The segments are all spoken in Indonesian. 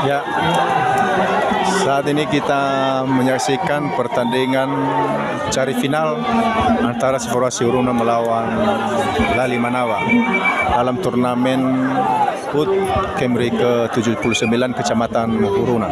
Ya, saat ini kita menyaksikan pertandingan seri final antara Seforasi Uruna melawan Lali Manawa dalam turnamen HUT Kemri ke-79 Kecamatan Uruna.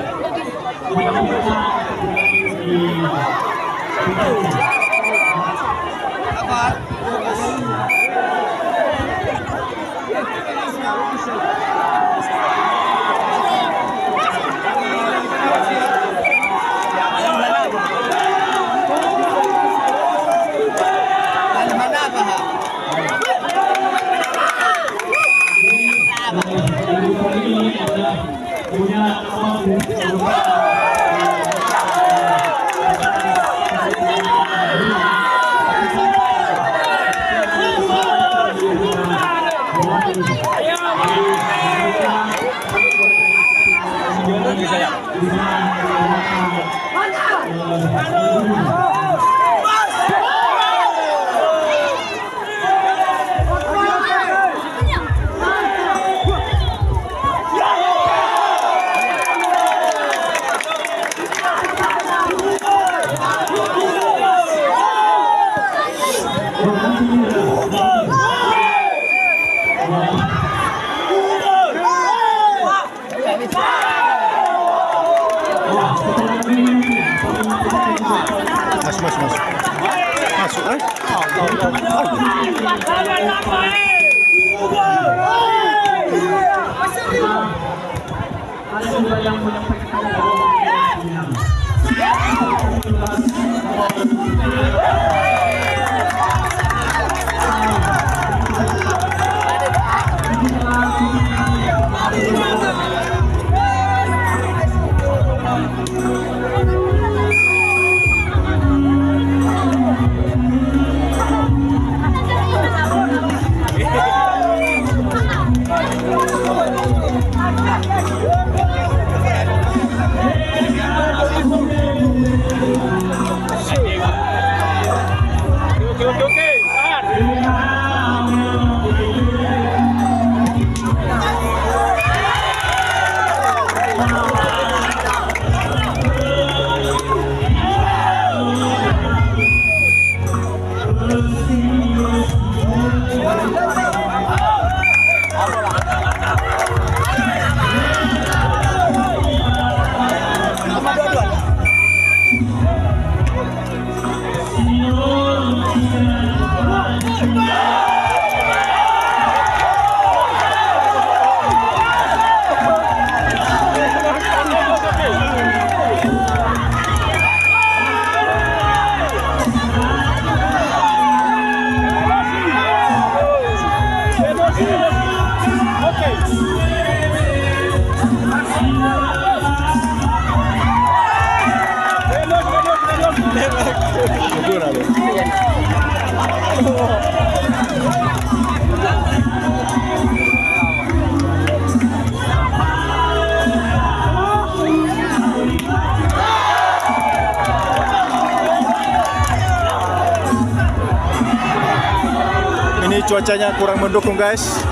Ini cuacanya kurang mendukung, guys.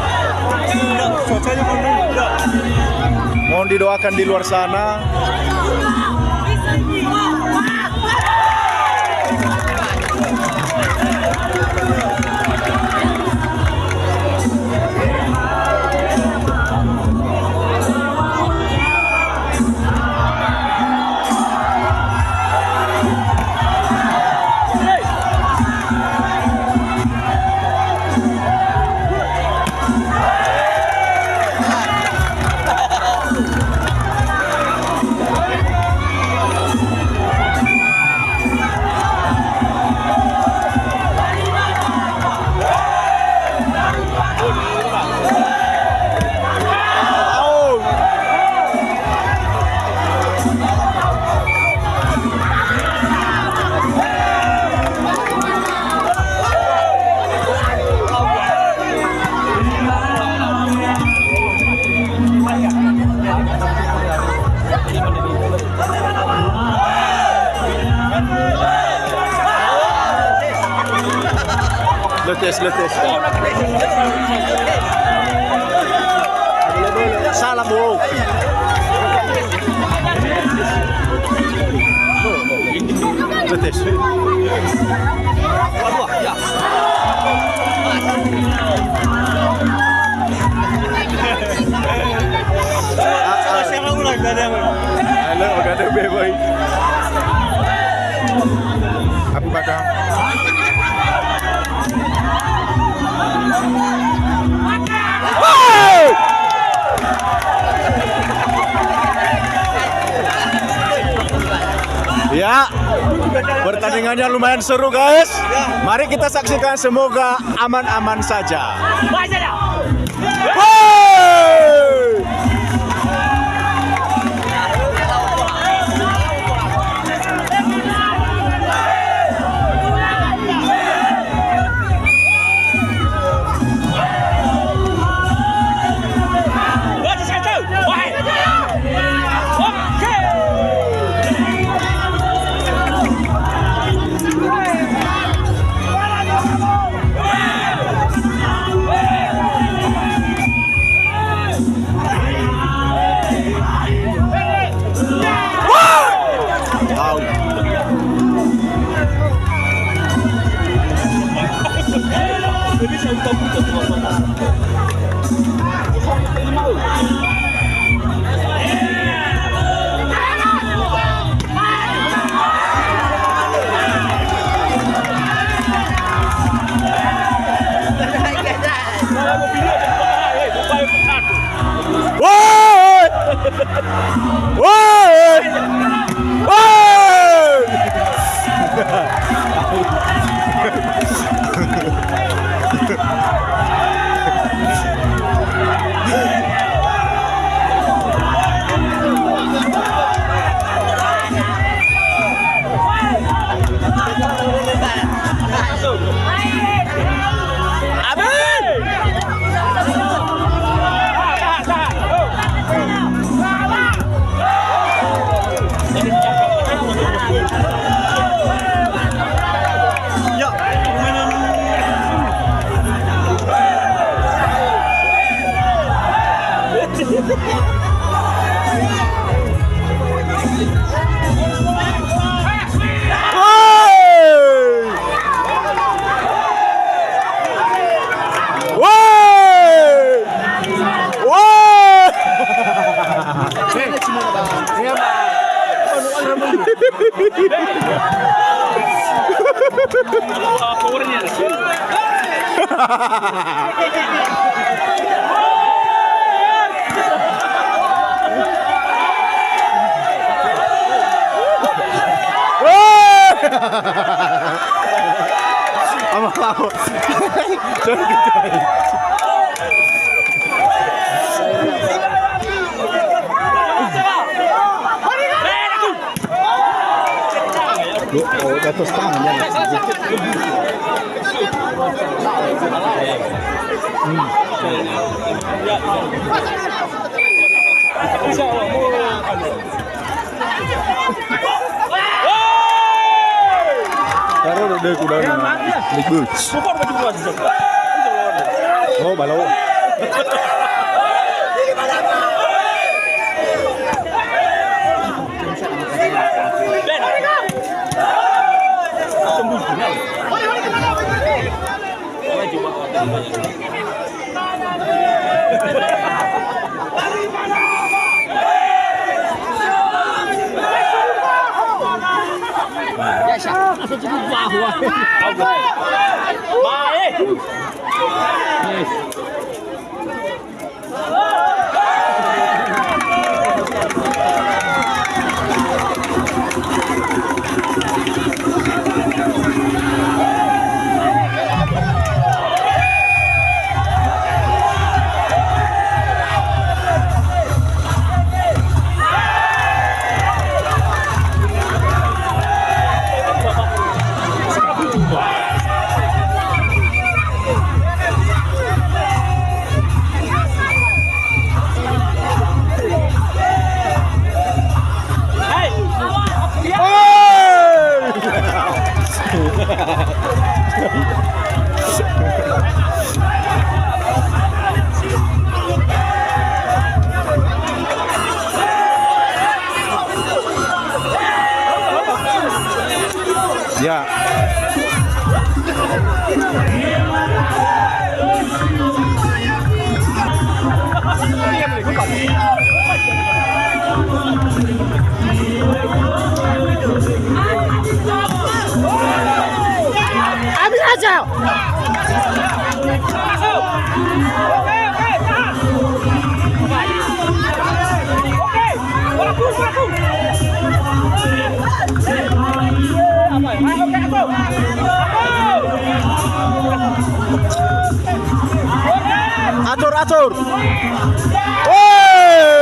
Cuacanya mendukung. Mohon didoakan di luar sana. Letes. Salah, bro. Tes. Saya ulang tadi apa? Halo, gak ada beboy. Apa bakal? Ya, pertandingannya lumayan seru guys. Mari kita saksikan, semoga aman-aman saja. Hey! Woi! Woi! Oh, gatos tangan yan. Taro udah kuda libus. Oh, balo. Ya. Ambil aja. Atur, atur. Woi.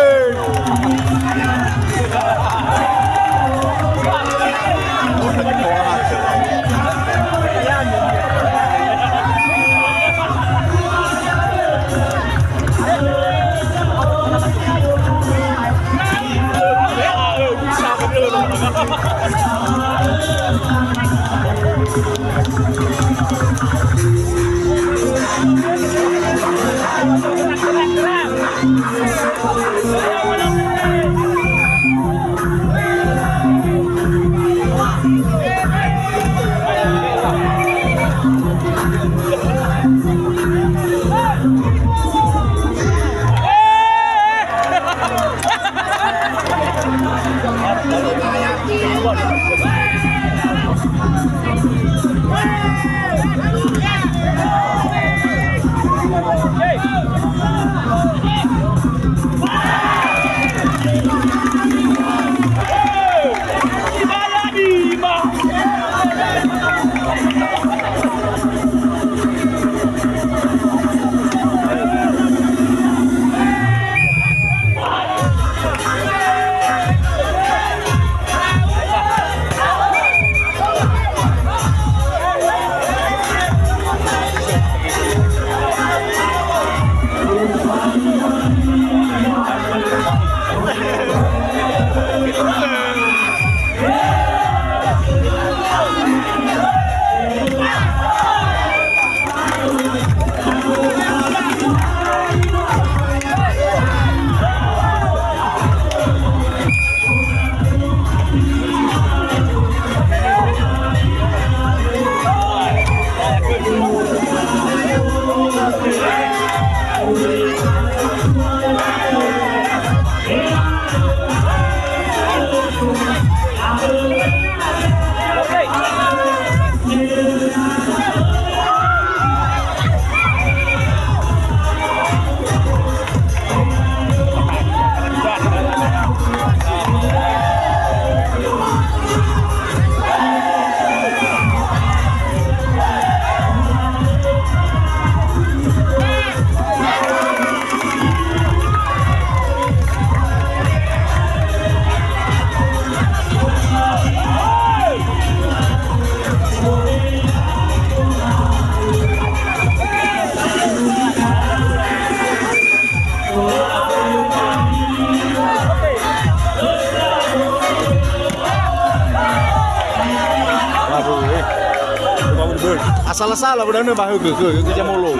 Asal-asal lah udah bahu ke jamolo.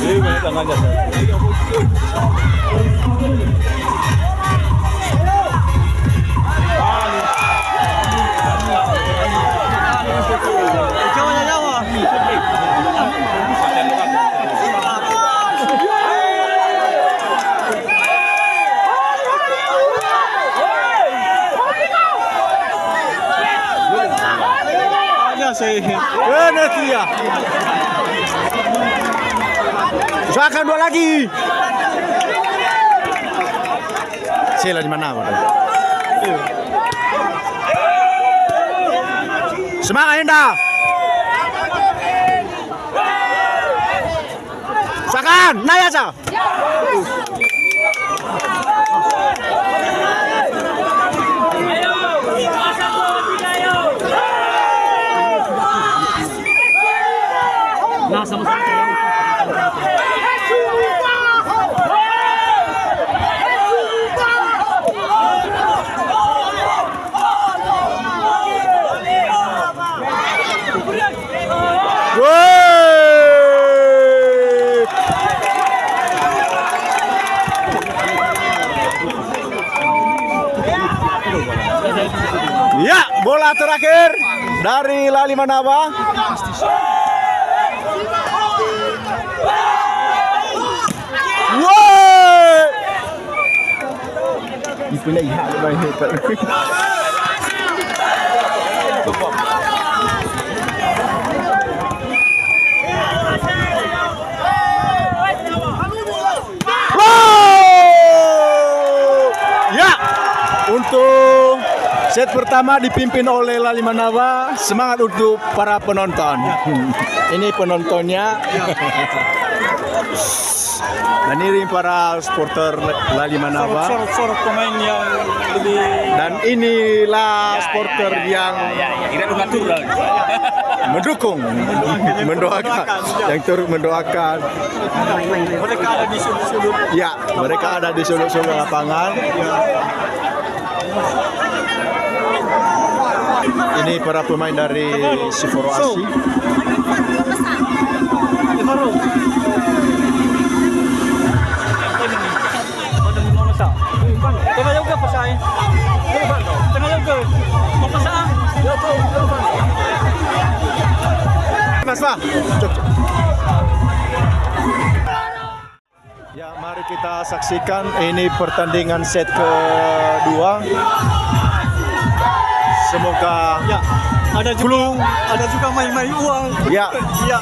Ini banyak tangannya. Venetia. Usahakan dua lagi. Sela di mana? Semangat Indah. Usahakan, naik aja. Woi! bola terakhir dari Lali Manaba. Woi! Ipuna iha ba hebat. Ya, untuk set pertama dipimpin oleh Lali Manaba. Semangat untuk para penonton. Ini penontonnya. Dan ini para supporter Lali Manaba. Sorot pemain yang lebih. Dan inilah supporter yang mendukung, mendoakan, yang turut mendoakan. Mereka ada di sudut-sudut. Ya, mereka ada di sudut-sudut lapangan. Ini para pemain dari Siforo Asi. Tengah juga pasai. Tengah juga. Mau pasang? Mas Pak. Ya, mari kita saksikan ini pertandingan set kedua. Semoga Ya, ada juga main-main uang. ya Ya,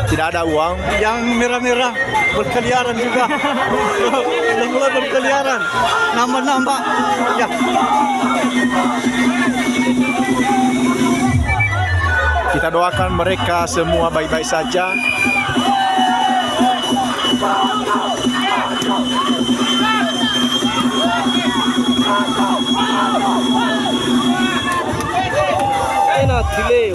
tidak ada uang. yang merah-merah berkeliaran juga. Sudah mulai berkeliaran. Nambah-nambah. Ya. Kita doakan mereka semua baik-baik saja. Enak delay.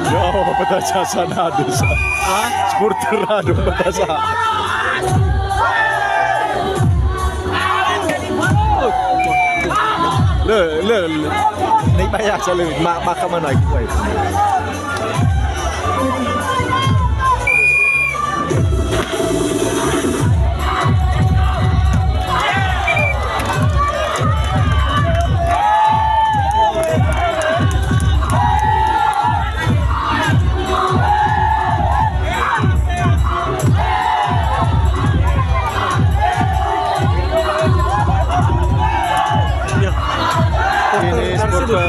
Yo, petasa sana ada. Supporter ada petasa. Le, naik bayar selalu makan mana lagi? Ini supporter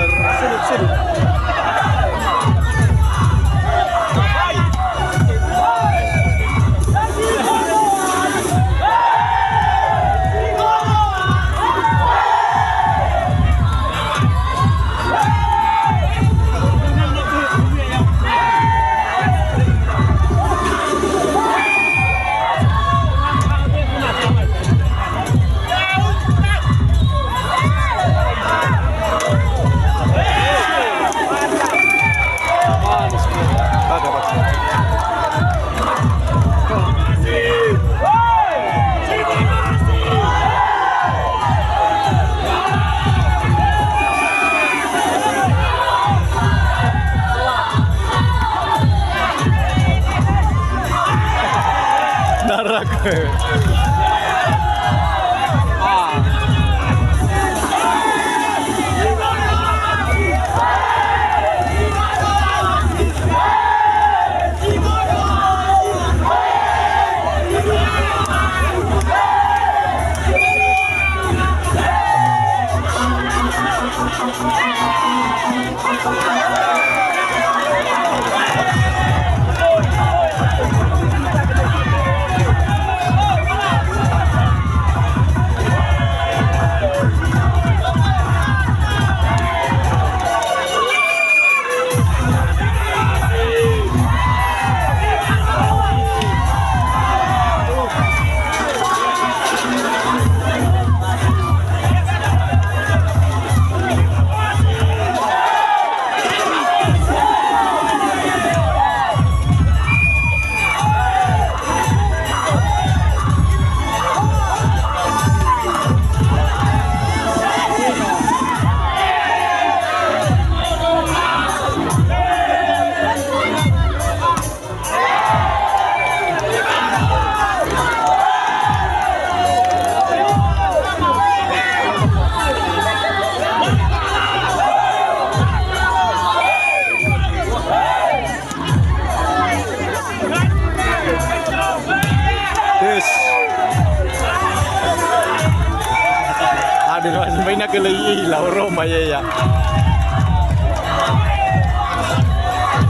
din mas may nagalayilaw Roma ya.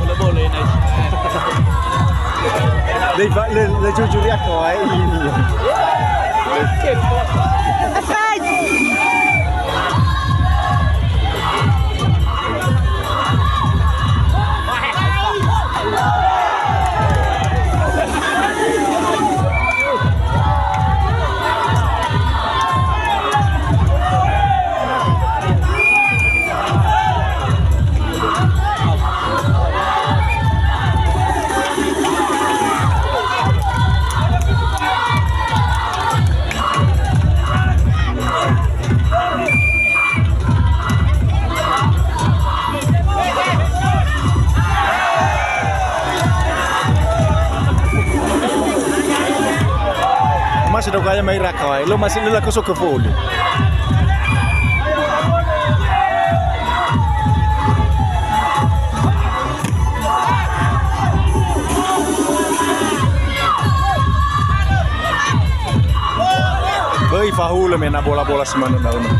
Bola-bola yun. Le jujur ako ay ini. Masih daw kaya may rakaway. Lo masih nila ko ke polo. Băi, fahulă mea na bola semana na una.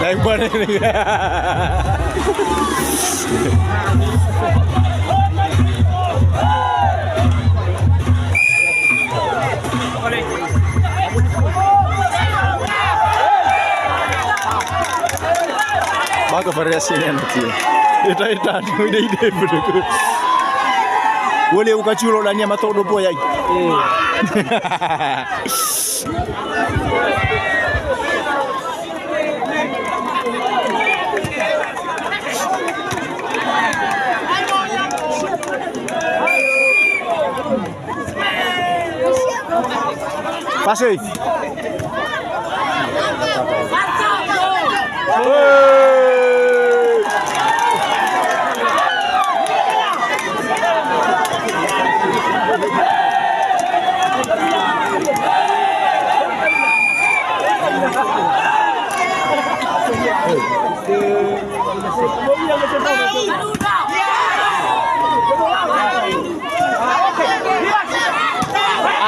Yang mana ini? Bago variasinya nanti. Ida betul. Boleh buka culo dan yang matok dobo ya. Pasif.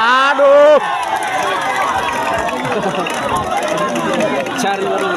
Aduh. Cari baru.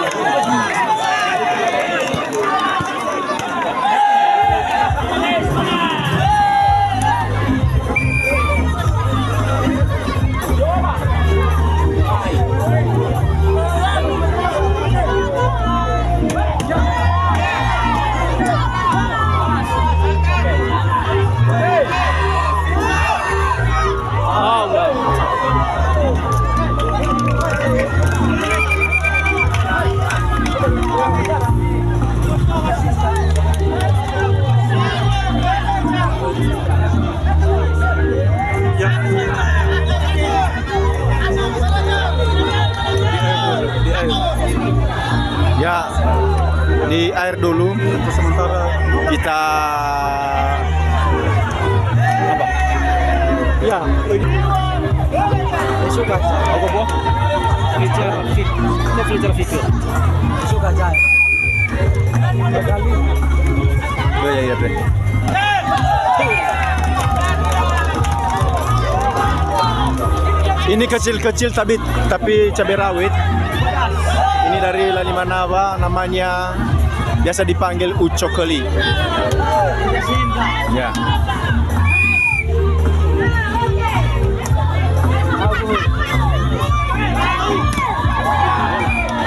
Ya, di air dulu. Sementara kita apa? Ya, Suka. Apa buah? Filter fitur. Suka aja. Oh ya ya deh. Ini kecil-kecil tapi cabai rawit. Ini dari Lalimanawa, namanya biasa dipanggil ucokeli. Ya.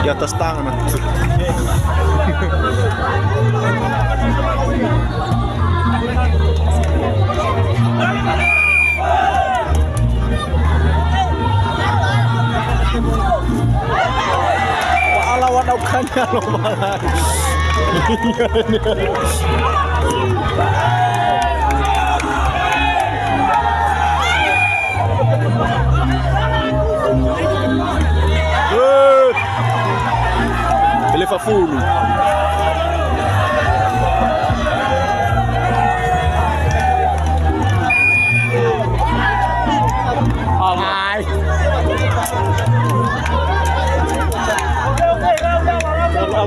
Di atas tangan. Lawakan lo malah. Ele fa full.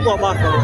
buah bakar.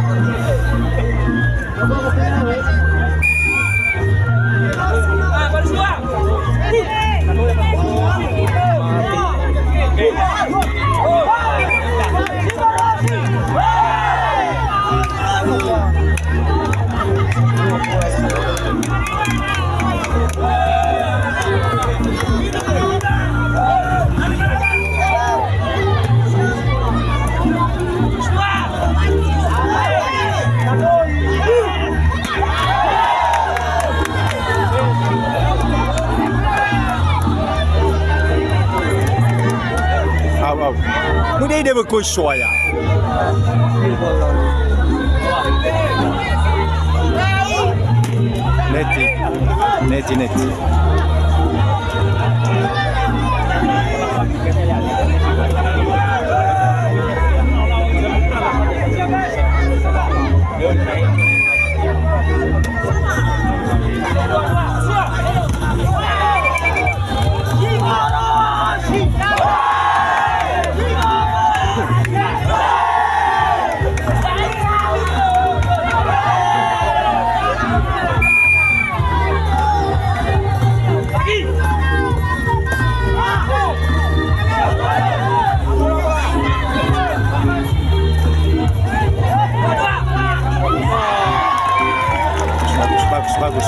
Mudah dia berkus suaya. Neti.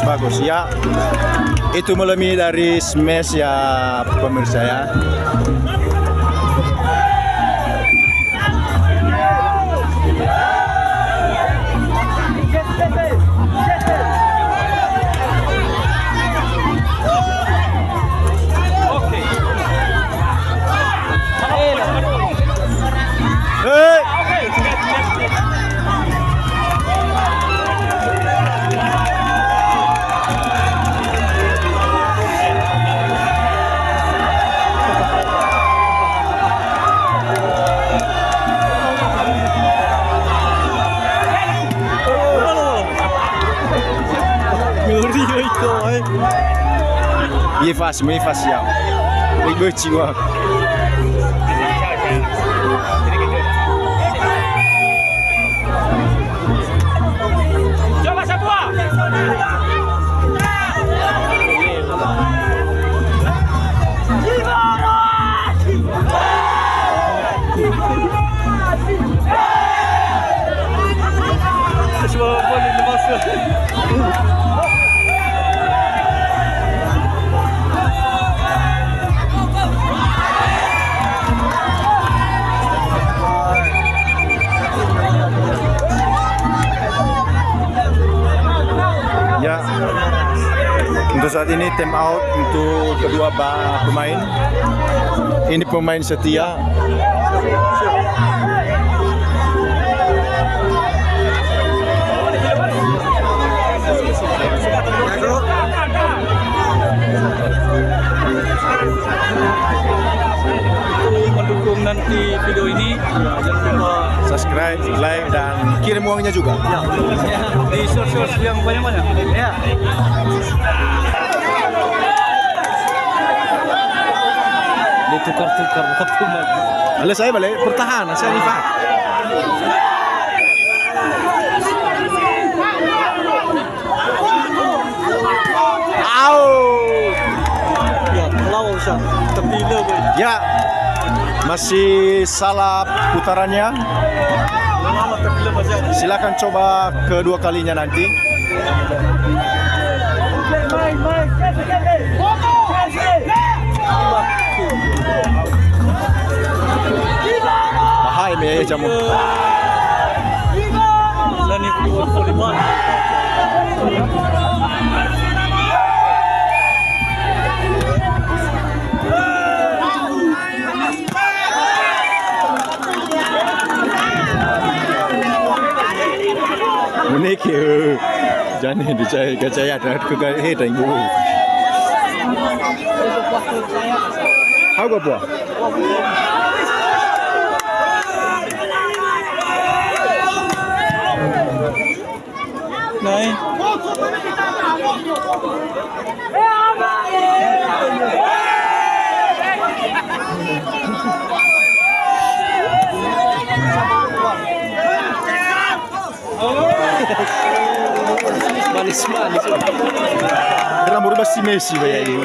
Bagus ya. Itu melemi dari smash ya pemirsa ya. Mới phát hiện lấy bơi chịu à. Coba semua. Semua boleh masuk. Ya, untuk saat ini time out untuk kedua pemain. Ini pemain setia. Mendukung nanti video ini, jangan lupa Subscribe, like, dan kirim uangnya juga. ya, di source yang banyak-banyak. Ya. Ditukar-tukar waktu lagi. Lalu saya balik pertahanan, saya Nifat. Ya, lawan Syah. Terpilih boy. Ya, masih salah putarannya. Lama terpilih macam. Silakan coba kedua kalinya nanti. Bahaya me jamu. Dan itu Poliban. Unik ya, jangan dicaya dan kegaya tenggu. Apa buah? Naik. Manis-manis. Kira mau si Messi kayak ini.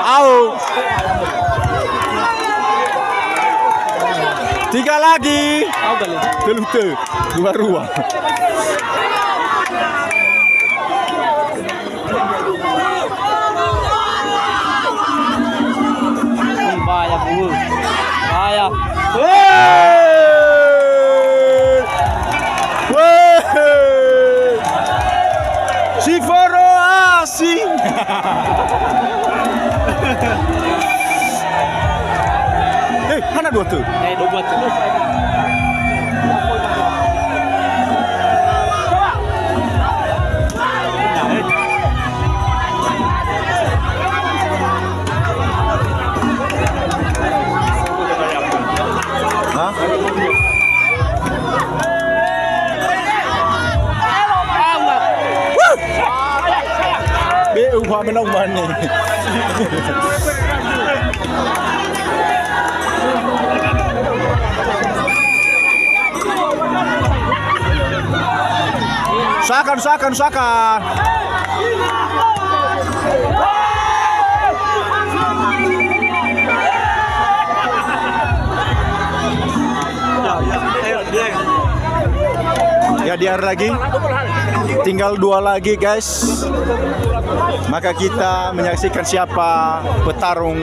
Au. 3 lagi. Telute. 2 ruang. Bahaya bu. Bahaya. Si Foro asing. Mana 2 tuh? 2 buat tu. Hah? Upah menang mana? Sakan. Ya diar lagi. Tinggal 2 lagi guys. Maka kita menyaksikan siapa petarung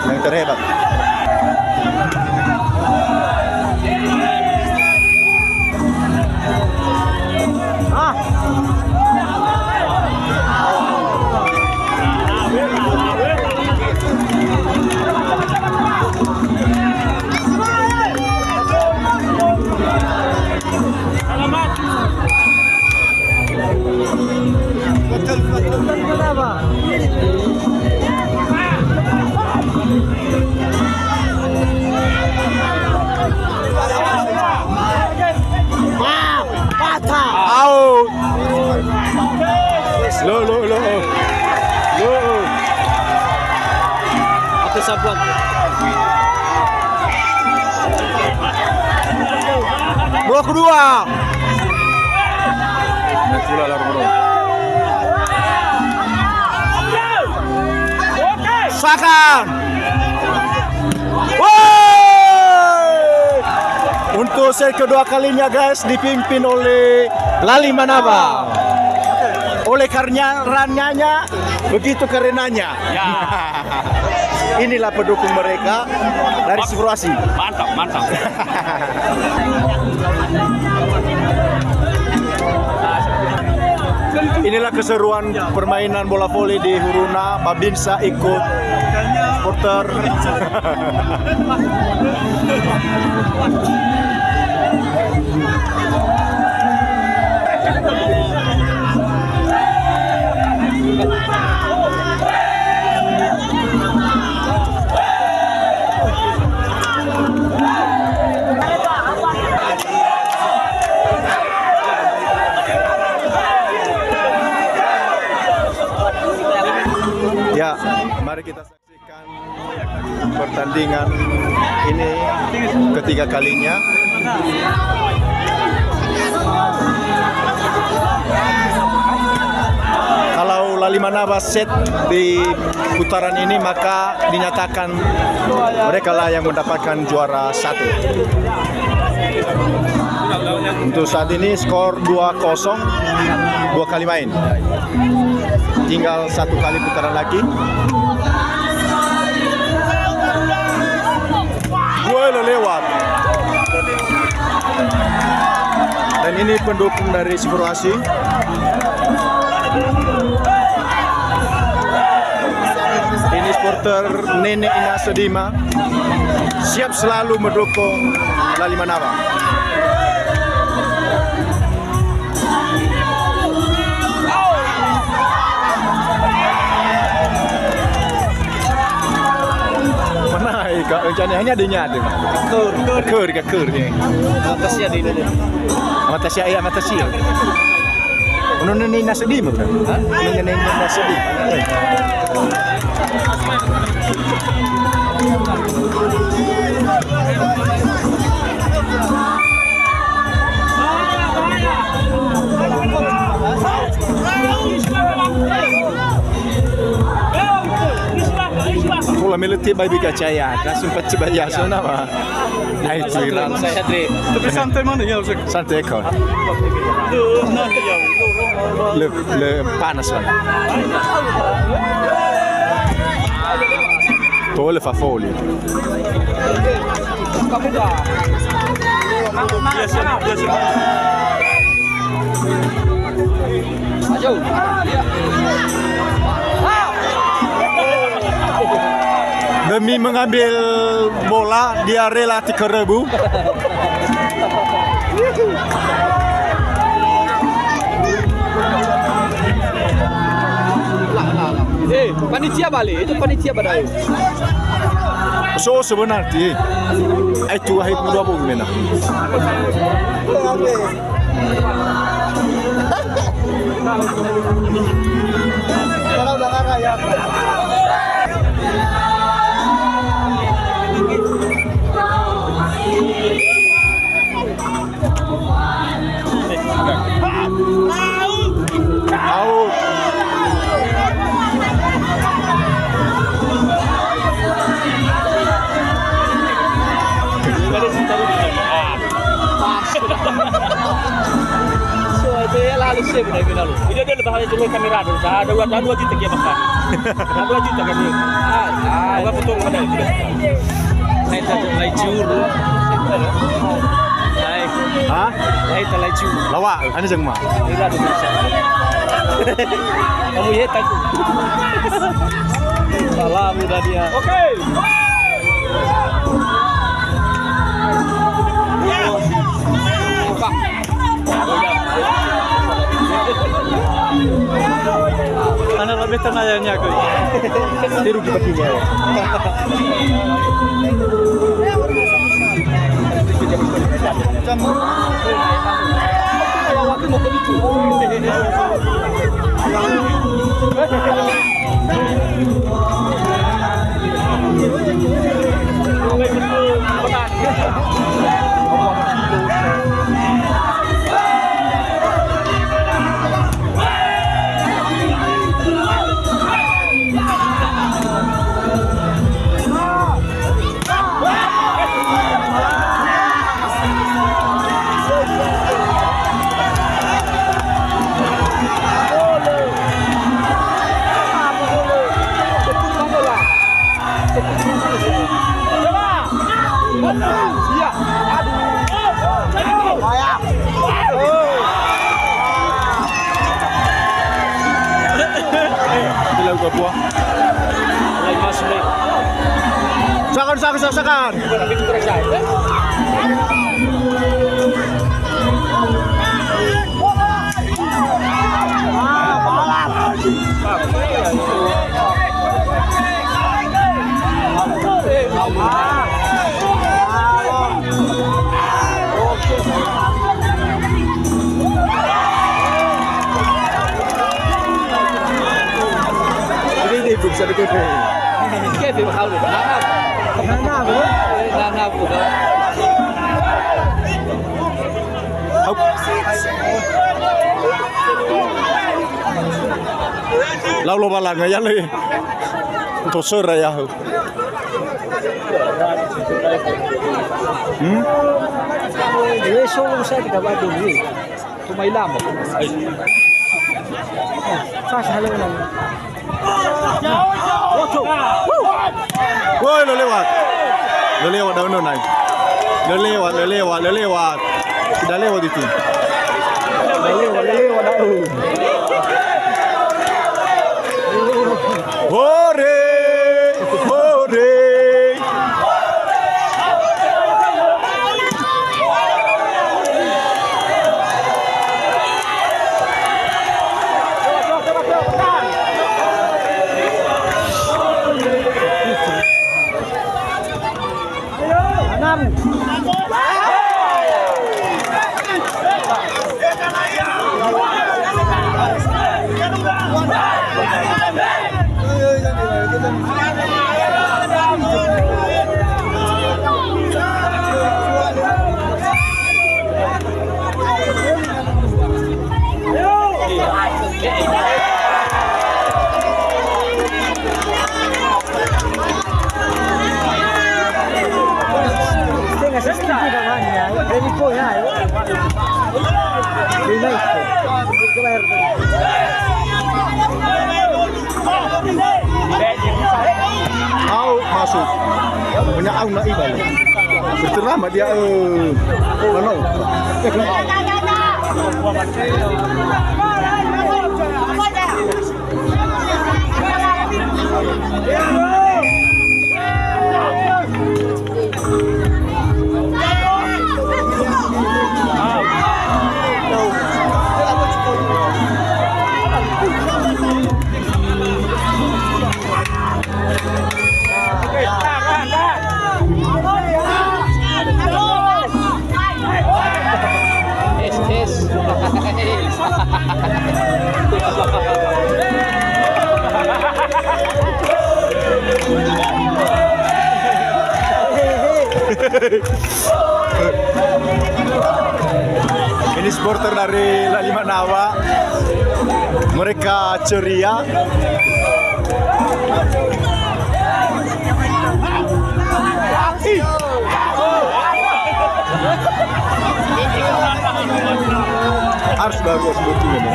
yang terhebat. Out. Lo. Aku sabuat. Bola kedua. Pula lah bro. Sakan. Untuk set kedua kalinya guys dipimpin oleh Lali Manaba. Oleh karenanya begitu karenanya. Ya. Inilah pendukung mereka dari Sifroasi. Mantap. Inilah keseruan permainan bola voli di Huruna. Babinsa ikut supporter. Ya, mari kita saksikan pertandingan ini ketiga kalinya. Kalau Lali Manaba set di putaran ini maka dinyatakan mereka lah yang mendapatkan juara 1. Untuk saat ini skor 2-0, 2 kali main. Tinggal 1 kali putaran lagi. Bola lewat. Dan ini pendukung dari Sifroasi. Ini supporter Nenek Ina Sedima, siap selalu mendukung Lali Manaba. Mana ika rencananya adanya ada mah. Keur ni. Atasnya di ini. Matasia. Nenek Ina Sedima bukan? Nenek Ina Sedima. Bola meleti bai bigacaya, langsung pecah bayar sana mah. Nah itu Iran. Tapi santai mana ya Ustaz? Santai kau. Nanti ya. Le panas man. Tole fa folie. Biasa. Maju. Demi mengambil bola, dia rela 3.000. Panitia balik, itu panitia badai. So sebenarnya itu ahit dua bung mana. Kalau belakang ya. Out. So, dia lalu sih benar lalu. Ini dia lebih jauh kamera dulu. Ada 2 juta dia bakal. Ada 2 juta kan dia. Apa betul mana itu? Lai juru. Hah? Lai talai juru. Lawak, ane jeng mah. Ila tu bisa. Kamu ya takut. Salah mudah dia. Okey. Pak. Anak lebih tenayanya ke. Tiru di baginya. Waktu mau begitu. Bilang gua buah. Lai masuk lai. Sakan. Begitu kerja. Ini bisa dikepung. Kaya bakal lu. Nana bu. Lau lo bala nga yan eh. Ito sura ya. Dia solo saya tidak ada ni. Cuma hilang. Sasa halo lang. Woi lo lewat. Lo lewat daun nai. Lo lewat. Sudah lewat itu. Lewat daun. Hore! tunai. Hindi ka bayar. Masuk. Banyak au na iba. Berterama dia ano? Ini supporter dari La Lima Nawa. Mereka ceria. Harus baru sebetulnya.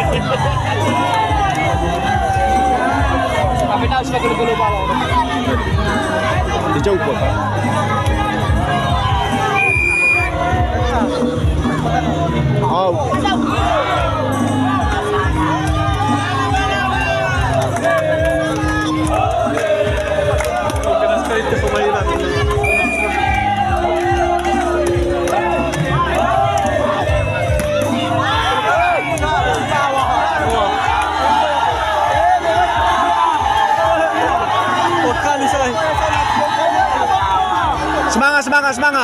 Tapi tahu sudah gulu-gulu balon. Dijauh kok. Oh. Kena sekali itu permainan.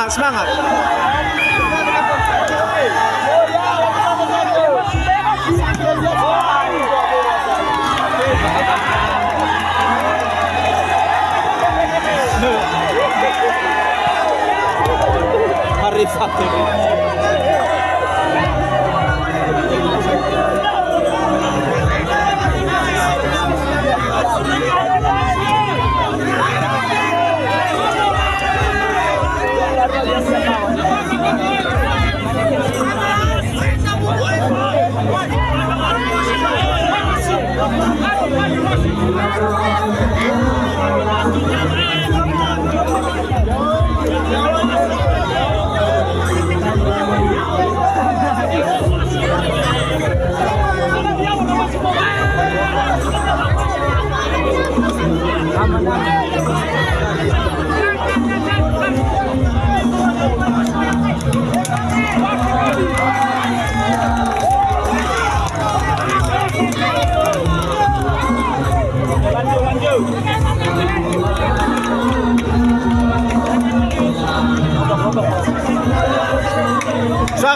Semangat. Marifat.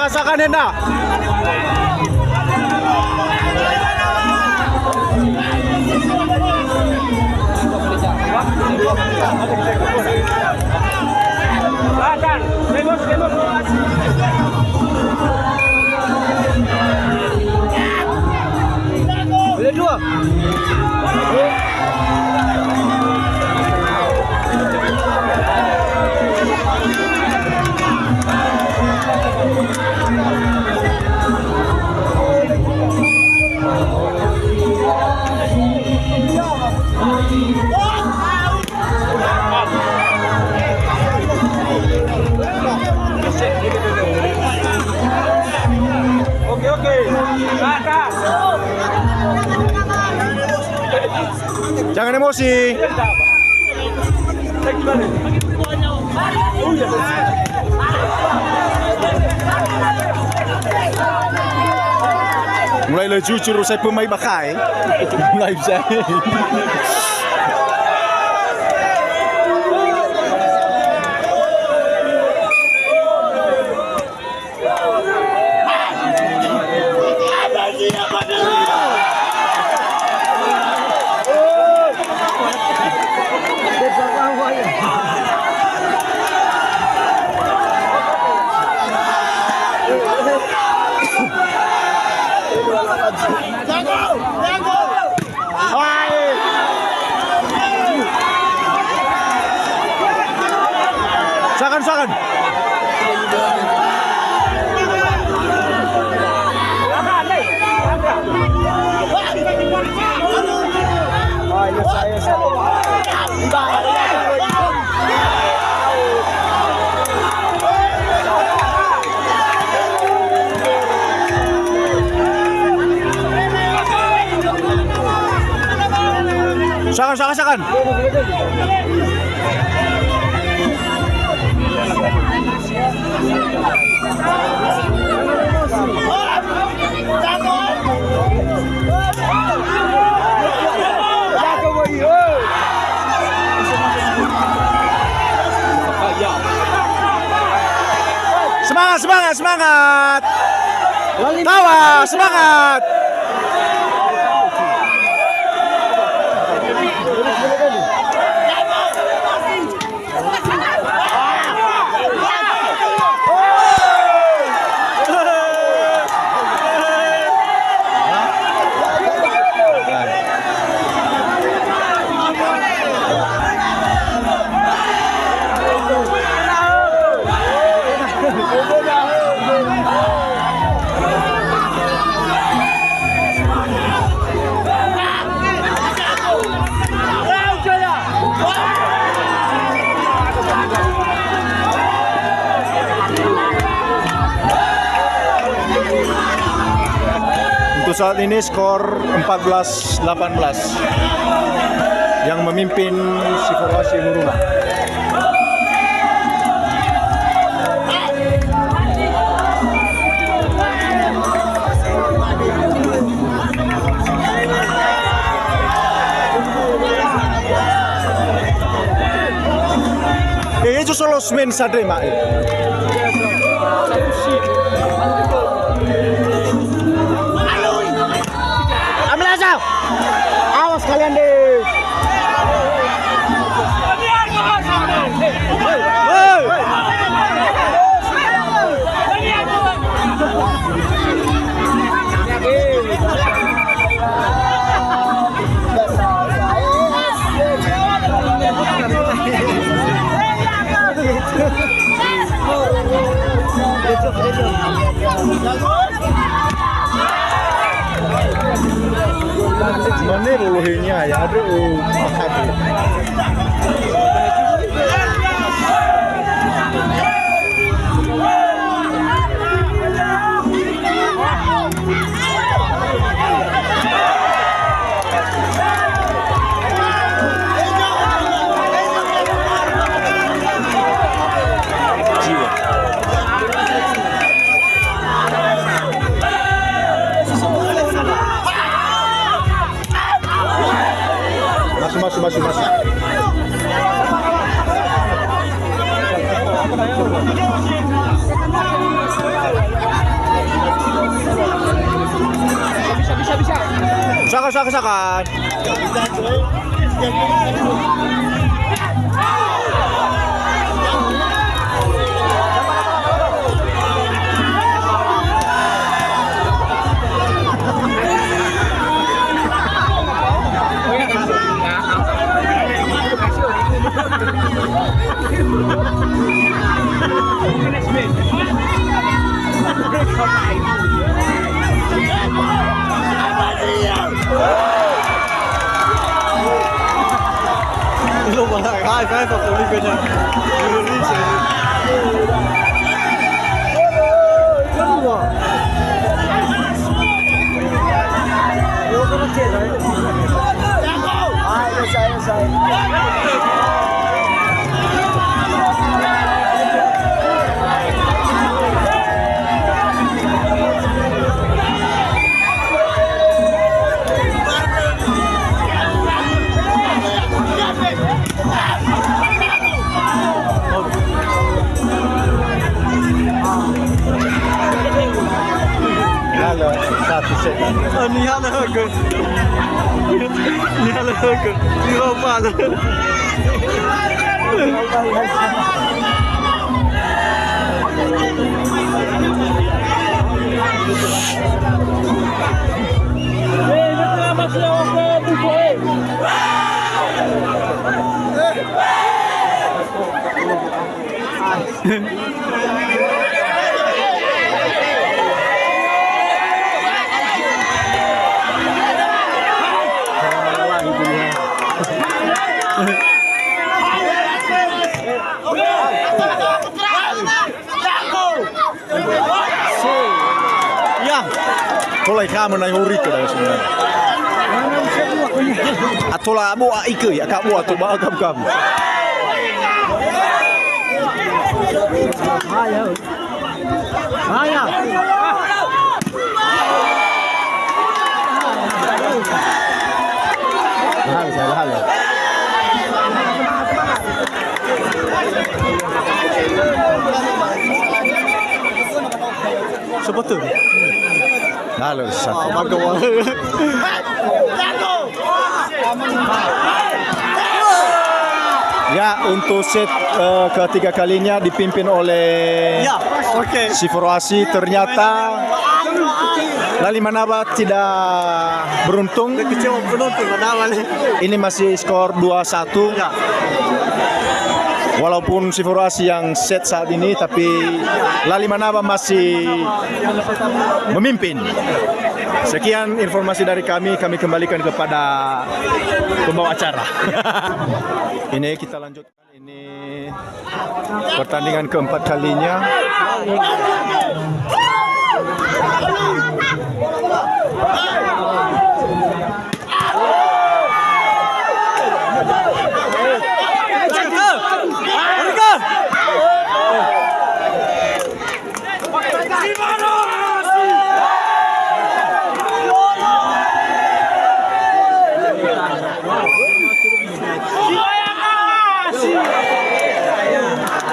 Saka nenda. Boleh dua. Oke. Atas. Jangan emosi. Mulai jujur saya pemain bakai. Mulai bisa. Sakan. Sakan. Semangat. Tawa, semangat. Untuk saat ini skor 14-18 yang memimpin si formasi Muruna. Itu solo semen sadre mak. Ambil aja. Awas kalian deh. Mana bulunya ya? Aduh, masuk. Bisa. Sakan. High five of the league winner. Ni hade höger. Ni var fan. Ya, kolai kamu na yung uriko na yung atola mo ike ya kamu ato ba kamu. Ayo. Lahal. Sebetulnya. Halo, satu magawa. Ya, untuk set ketiga kalinya dipimpin oleh si Furuhashi. Ternyata Lali Manaba tidak beruntung. Ini masih skor 2-1. Walaupun si Furuhashi yang set saat ini, tapi Lali Manaba masih memimpin. Sekian informasi dari kami kembalikan kepada pembawa acara. Ini kita lanjutkan, ini pertandingan keempat kalinya.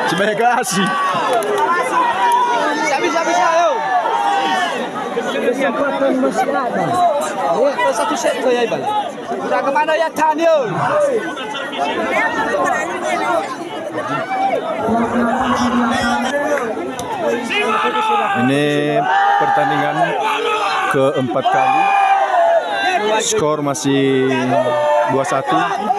Sebanyak kasih. Bisa ayo. Kesempatan masih ada. Ayo, satu set ya Ibal. Udah kemana ya Tanyo? Ini pertandingan keempat kali. Skor masih 2-1. Ayo.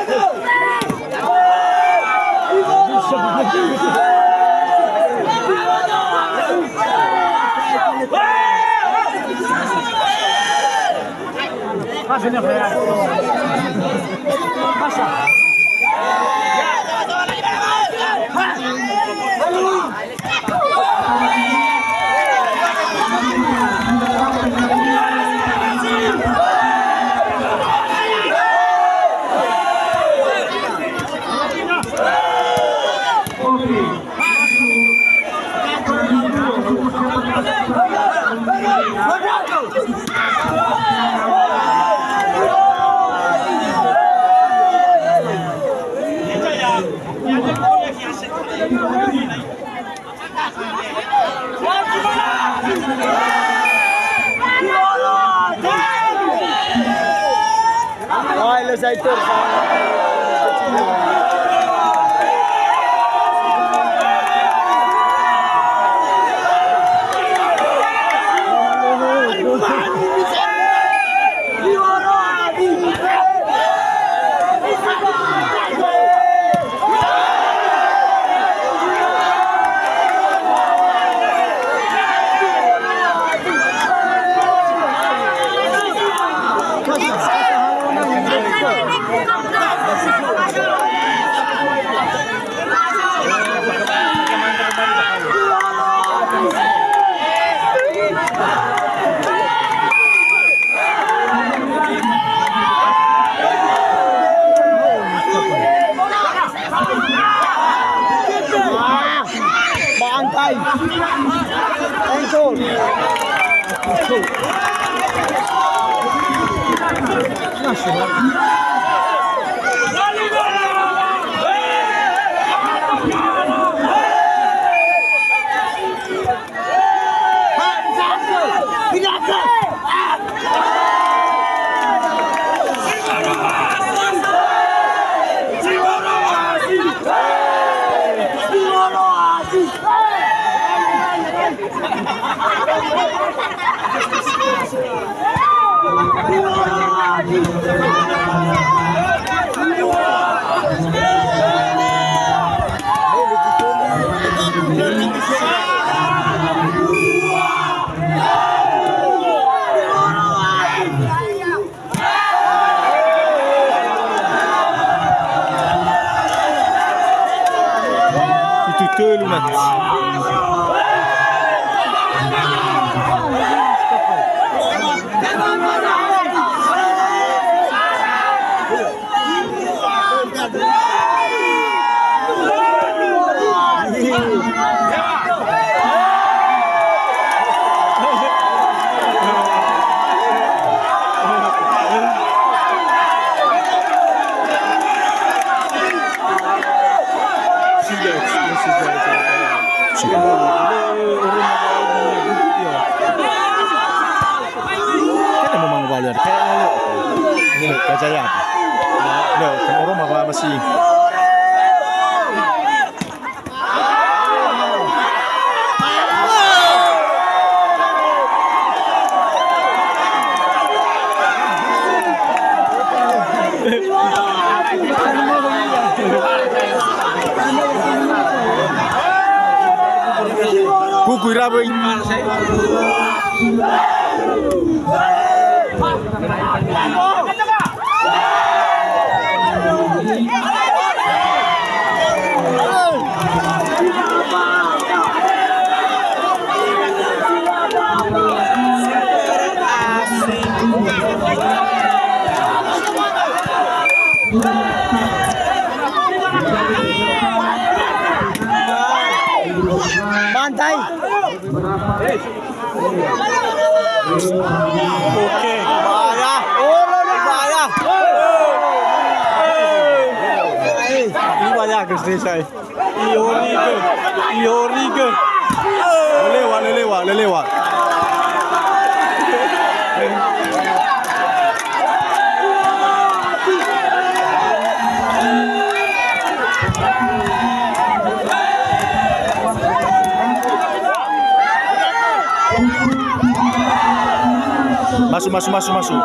tu telunat. Kan memang wajar kayak lalu. Ini kejaya apa? Lo kan orang apa masih Kuku irabe. Pantai. Oke, bahaya. Bahaya. Ini bahaya ke saya. Ioriga. Lelewat. Masuk.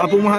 Apa mah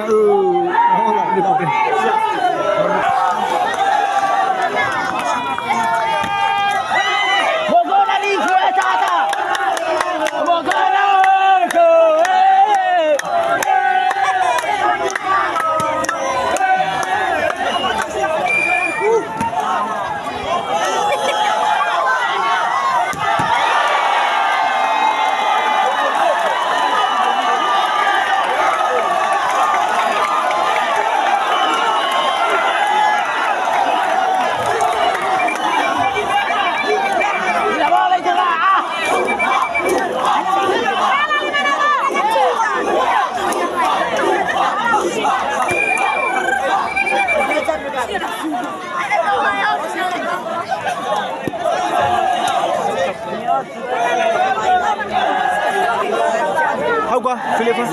Hauga, Filipa.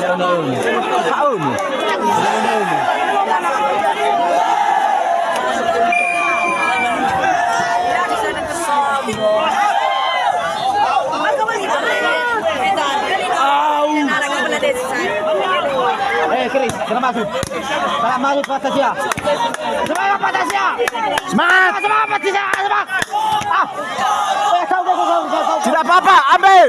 Haun. Chris, selamat Patasya. Semangat Patasya. Semangat Patasya. Semangat. Tidak apa-apa, ambil.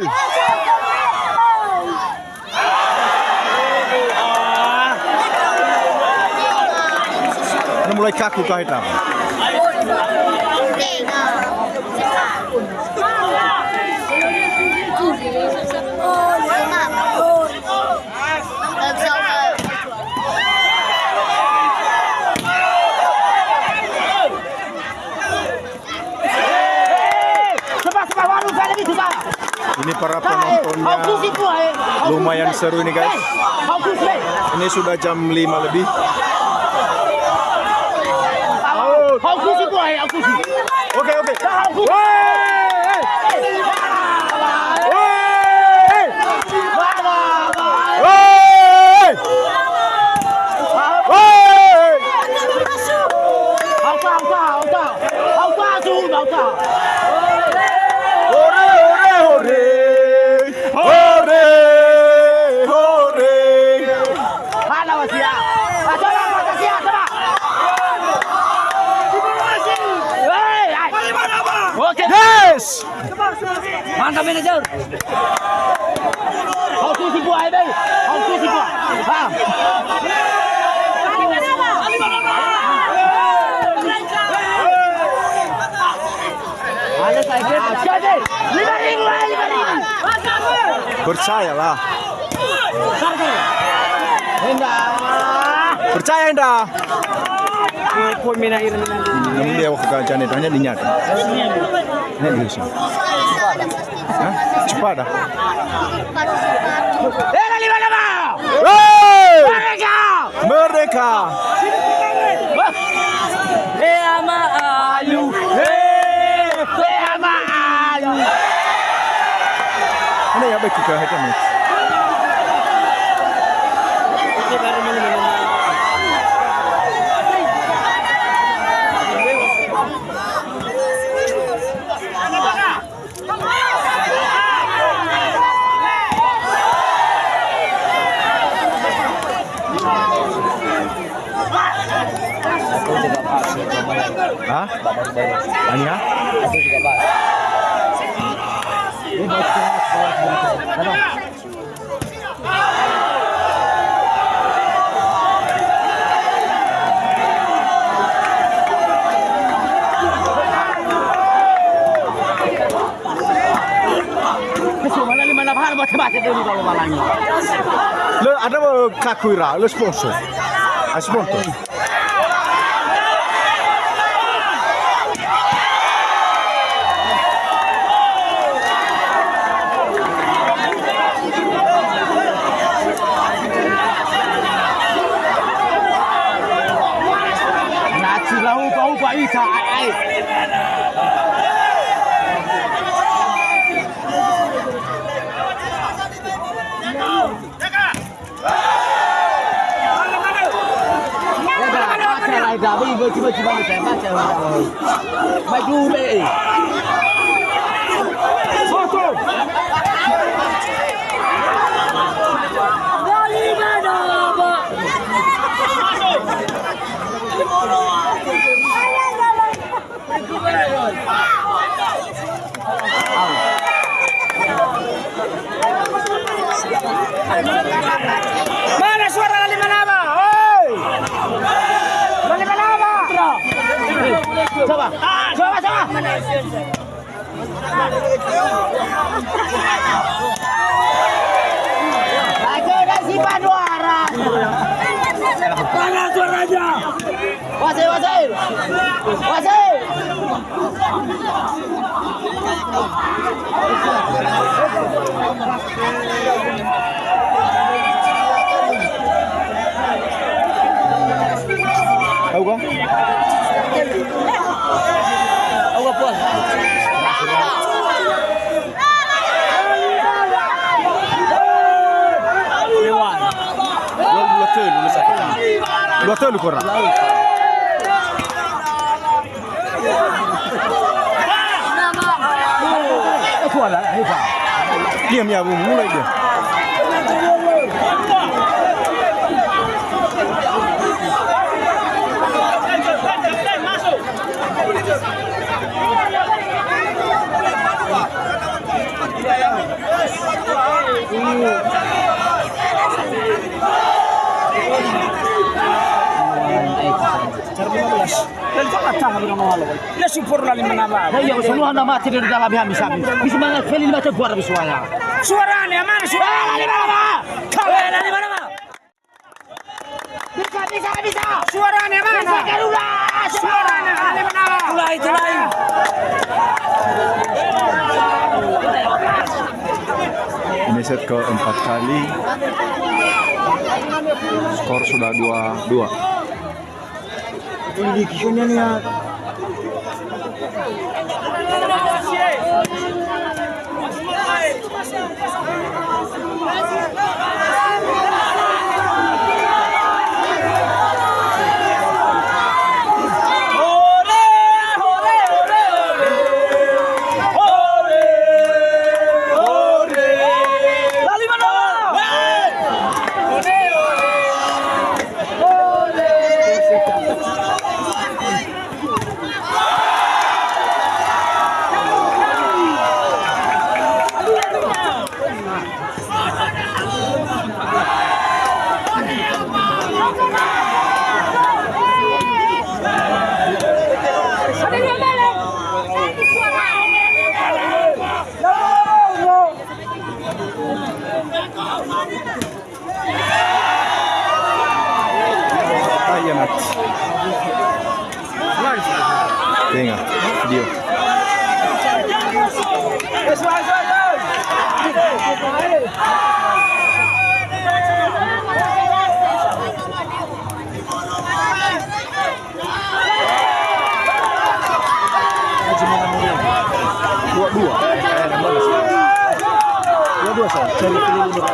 Mulai kaku kah hitam. Ini para penontonnya lumayan seru ini guys. Ini sudah jam 5 lebih. Oke. Yes! Mantap manajer. Hau si buah đây. Hau si buah. Ha. Ada saya. Jadi, 5.000. Percayalah. Hendak. Percaya enggak? Pun mina ini. Namun dia waktu kajian itu hanya dinyata. Ini bisa. Hah? Cepat dah. Lali mana? Hey! Merdeka! Merdeka! Ama ayu. Ama ayu. Ini ya baik juga itu nih. Hah? Ania? Aku juga pas. Ini Lo ada kakuira, lo sponsor. Sponsor. Tiba-tiba saya baca maju be. Foto. Dari mana, Pak? Mana suara Lali Manaba? Oi! Lali Manaba! Coba. Ayo dah simpan suara. Mana suaranya? Wasir. Tahu kah? Apa pun. Dua telu korang. Diam ya, mulai dia. Iya, semua nama tidak di dalam habis. Bisa banget kali baca gua habis suara. Suaranya mana suara di mana? Kalian di mana? Bisa. Suaranya mana? Suaranya di mana? Mulai. set keempat kali. Skor sudah 2-2. Ini kisahnya nih ya. Ayanat. Tengah video. Dua-dua. Dua-dua saya. Cari pilih nomor.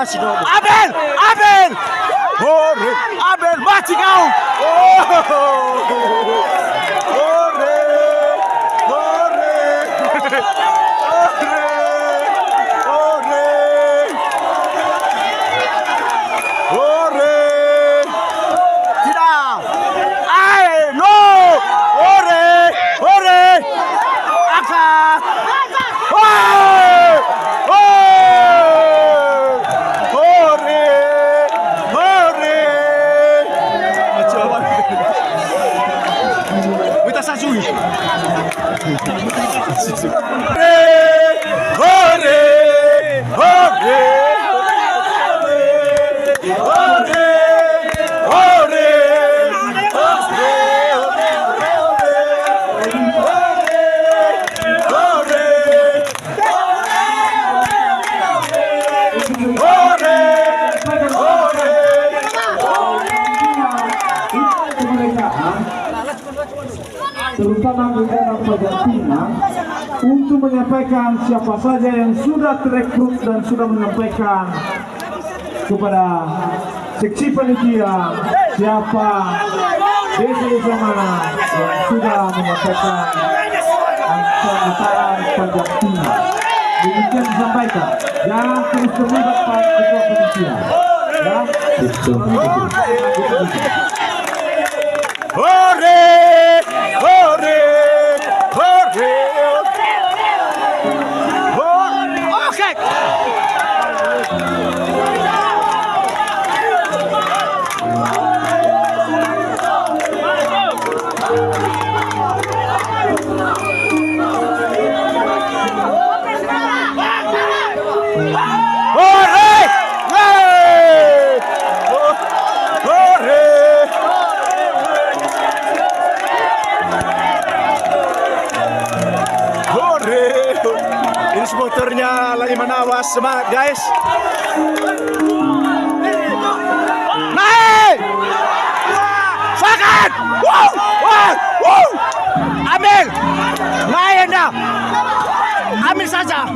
Abel! Abel! Hore! Abel, mati kau! Hore! Hore! Hore! Hore! Tidak! Ay, no! Hore! Hore! Angkat! terutama di daerah Pajatina, untuk menyampaikan siapa saja yang sudah terekrut dan sudah menyampaikan kepada seksi panitia siapa desa mana yang sudah menyampaikan sambutan pajak Pinang. Demikian disampaikan. Jangan terus terlibat Pak Ketua Panitia. Ya, Hore! Hore! Hore! Oke. Hore! Hore! Ini supporternya lagi menawas, semangat guys. Naik! Sangat! Wow! Wow! Wow! Ambil! Naik anda! Ambil saja!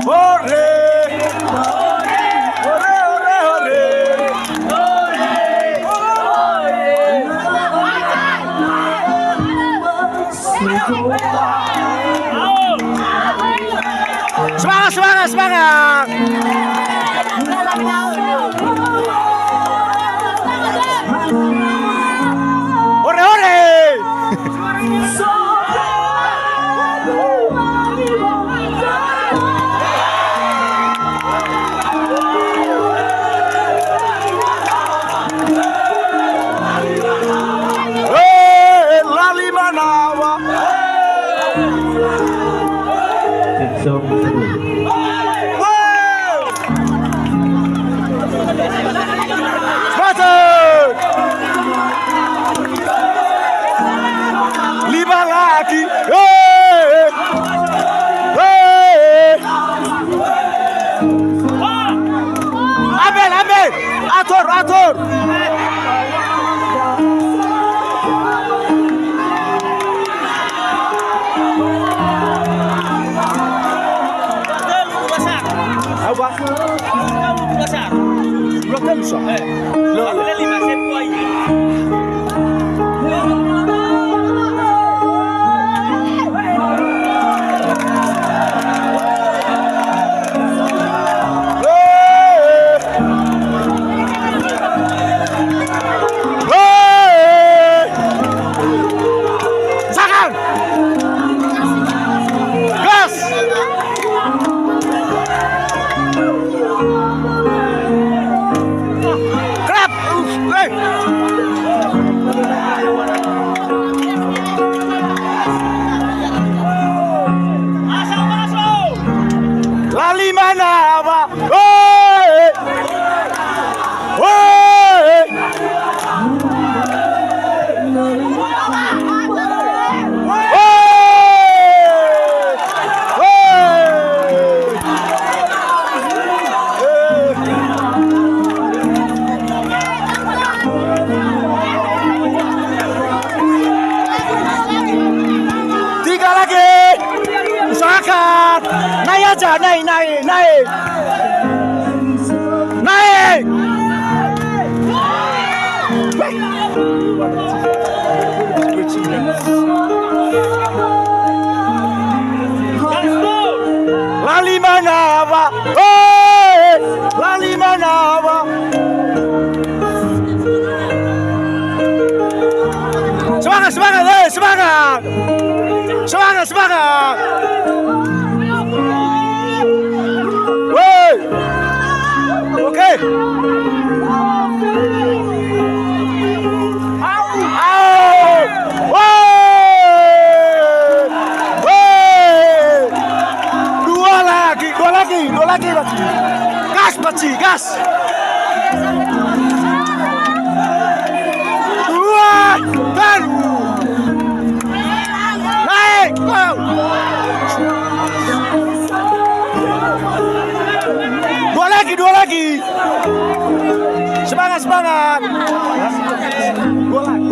Hore! Hore, hore, hore! Semangat, semangat, semangat! Hore, hore! Lali Manawa! Masuk! 5 lagi! Ambil, ambil! Atur, atur! Apa? Besar. Blok kan bisa? Lo 5 sen buah ini. Sakan! Gas! Krap! Masuk, masuk. Lali mana apa? Woi! Woi! Tiga lagi. Usahakan. Naik aja, naik, naik, naik. Naik. Lali mana apa? Hei, lali mana apa? Semangat, semangat, semangat. Semangat, semangat. Woi. Oke. Dua lagi. Gas, Paci, gas. 2, dan naik. Wow. Dua lagi. Semangat. Dua lagi.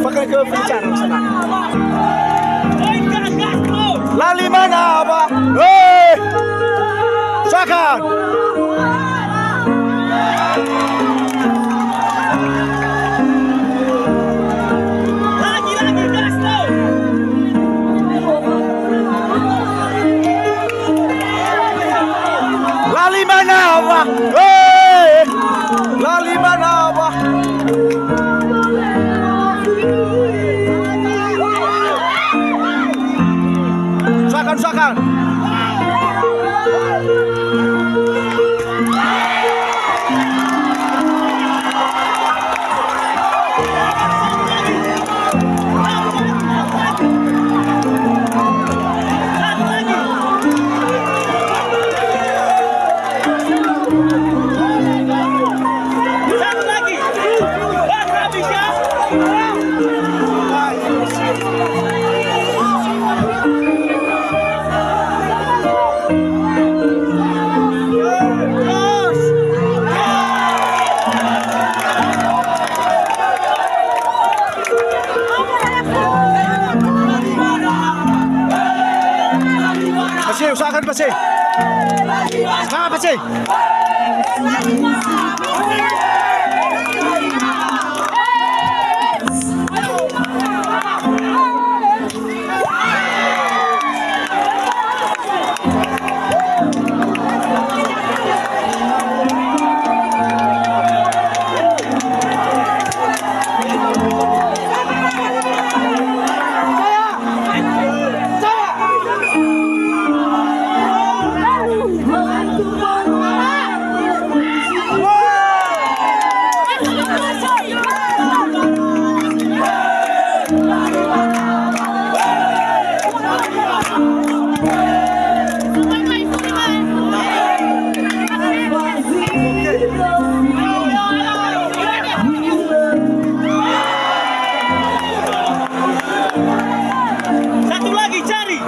pakai ke bicara sana. Lali mana apa? Hei, Sakan. Lali mana apa? Hei, lali mana apa? Sakan. Pasir, usahakan pasir. Semangat pasir. Satu lagi cari.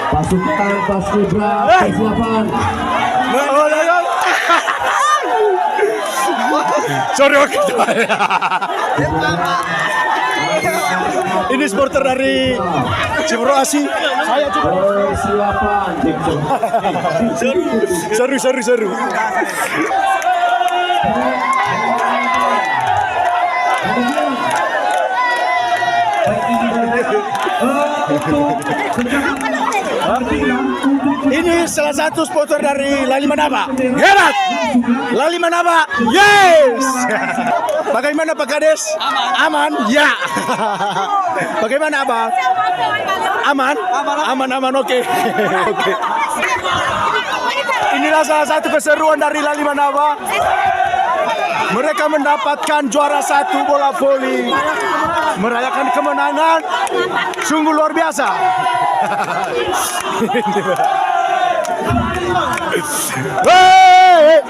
Pasukan Paskibra persiapan. Sorry, oke. Ini supporter dari Cibroasi. Saya juga. Persiapan. Seru. Ini salah satu supporter dari Lali Manaba. Hebat! Lali Manaba, yes! Bagaimana Pak Kades? Aman? Ya. Bagaimana Abang? Aman, oke. Inilah salah satu keseruan dari Lali Manaba. Mereka mendapatkan juara 1 bola voli, merayakan kemenangan, sungguh luar biasa. Hey!